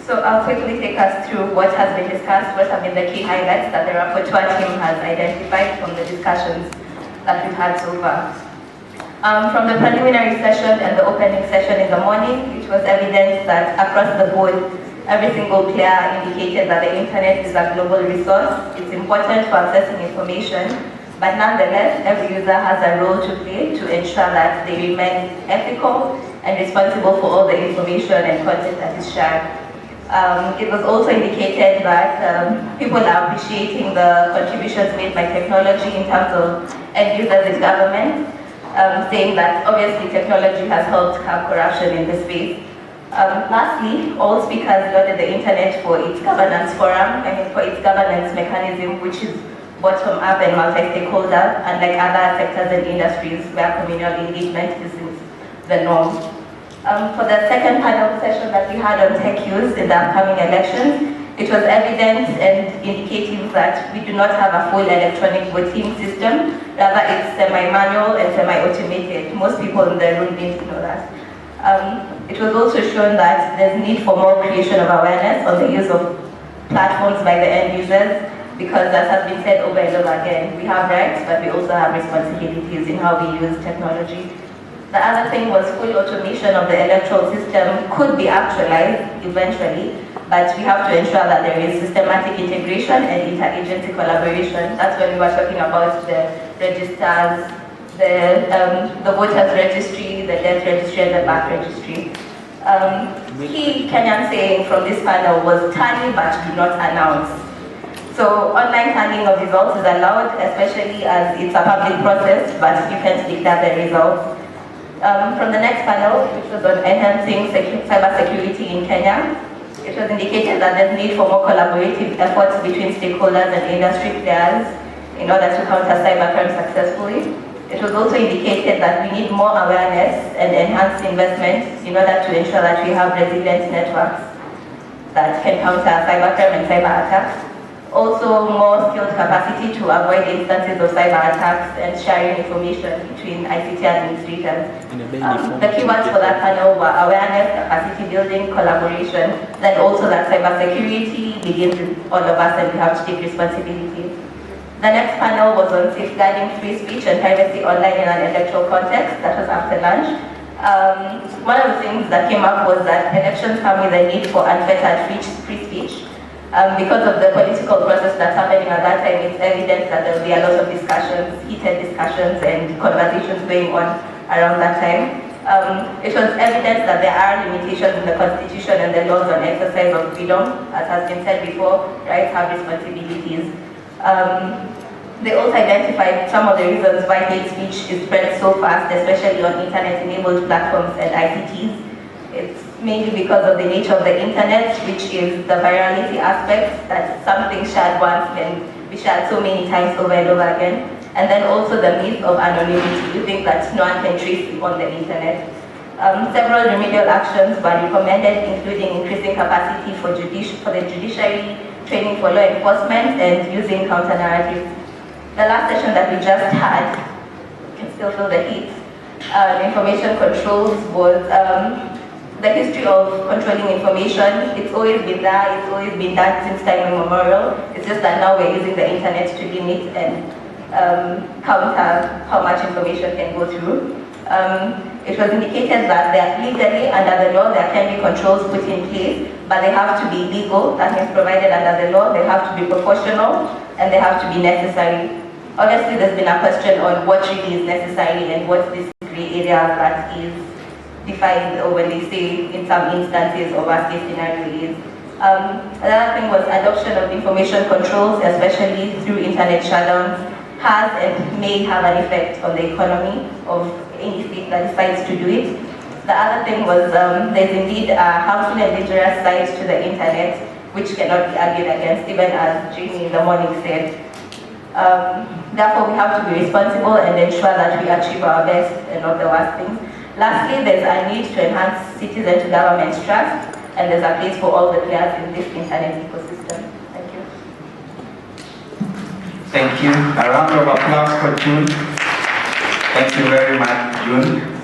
So I'll quickly take us through what has been discussed, what have been the key highlights that the rapporteur team has identified from the discussions that we've had so far. From the preliminary session and the opening session in the morning, it was evident that across the board, every single player indicated that the internet is a global resource. It's important for accessing information, but nonetheless, every user has a role to play to ensure that they remain ethical and responsible for all the information and content that is shared. It was also indicated that people are appreciating the contributions made by technology in terms of end users in government, saying that obviously technology has helped curb corruption in this space. Lastly, all speakers lauded the internet for its governance forum, for its governance mechanism, which is bottom-up and multi-stakeholder, unlike other sectors and industries where communal engagement is the norm. For the second panel session that we had on tech use in the upcoming elections, it was evident and indicative that we do not have a full electronic voting system. Rather, it's semi-manual and semi-automated. Most people in the room didn't know that. It was also shown that there's need for more creation of awareness on the use of platforms by the end users, because as has been said over and over again, we have rights, but we also have responsibilities in how we use technology. The other thing was full automation of the electoral system could be actualized eventually, but we have to ensure that there is systematic integration and interagency collaboration. That's when we were talking about the registers, the voters registry, the death registry, and the birth registry. Key Kenyan saying from this panel was tally but do not announce. So online tallying of results is allowed, especially as it's a public process, but you can't declare the results. From the next panel, which was on enhancing cybersecurity in Kenya, it was indicated that there's need for more collaborative efforts between stakeholders and industry players in order to counter cybercrime successfully. It was also indicated that we need more awareness and enhanced investment in order to ensure that we have resilient networks that can counter cybercrime and cyber attacks. Also, more skilled capacity to avoid instances of cyber attacks and sharing information between ICT administrators. The keywords for that panel were awareness, capacity building, collaboration, then also that cybersecurity begins with all of us and we have to take responsibility. The next panel was on safeguarding free speech and privacy online in an electoral context. That was after lunch. One of the things that came up was that elections come with a need for unfettered free speech. Because of the political process that's happening at that time, it's evident that there will be a lot of discussions, heated discussions and conversations going on around that time. It was evident that there are limitations in the constitution and the laws on exercise of freedom. As has been said before, rights have responsibilities. They also identified some of the reasons why hate speech is spread so fast, especially on internet-enabled platforms and ICTs. It's mainly because of the nature of the internet, which is the virality aspect, that something shared once can be shared so many times over and over again. And then also the myth of anonymity. You think that no one can trace you on the internet. Several remedial actions were recommended, including increasing capacity for the judiciary, training for law enforcement, and using counter-narratives. The last session that we just had, you can still feel the heat, information controls was the history of controlling information. It's always been there, it's always been done since time immemorial. It's just that now we're using the internet to limit and counter how much information can go through. It was indicated that legally, under the law, there can be controls put in place, but they have to be legal, that means provided under the law, they have to be proportional, and they have to be necessary. Obviously, there's been a question on what really is necessary and what this gray area that is defined, or when they say in some instances or worst case scenario is. Another thing was adoption of information controls, especially through internet shutdowns, has and may have an effect on the economy of any state that decides to do it. The other thing was there's indeed a harmful and dangerous side to the internet, which cannot be argued against, even as Jamie in the morning said. Therefore, we have to be responsible and ensure that we achieve our best and not the worst things. Lastly, there's a need to enhance citizen to government trust, and there's a place for all the players in this internet ecosystem. Thank you. Thank you. A round of applause for June. Thank you very much, June.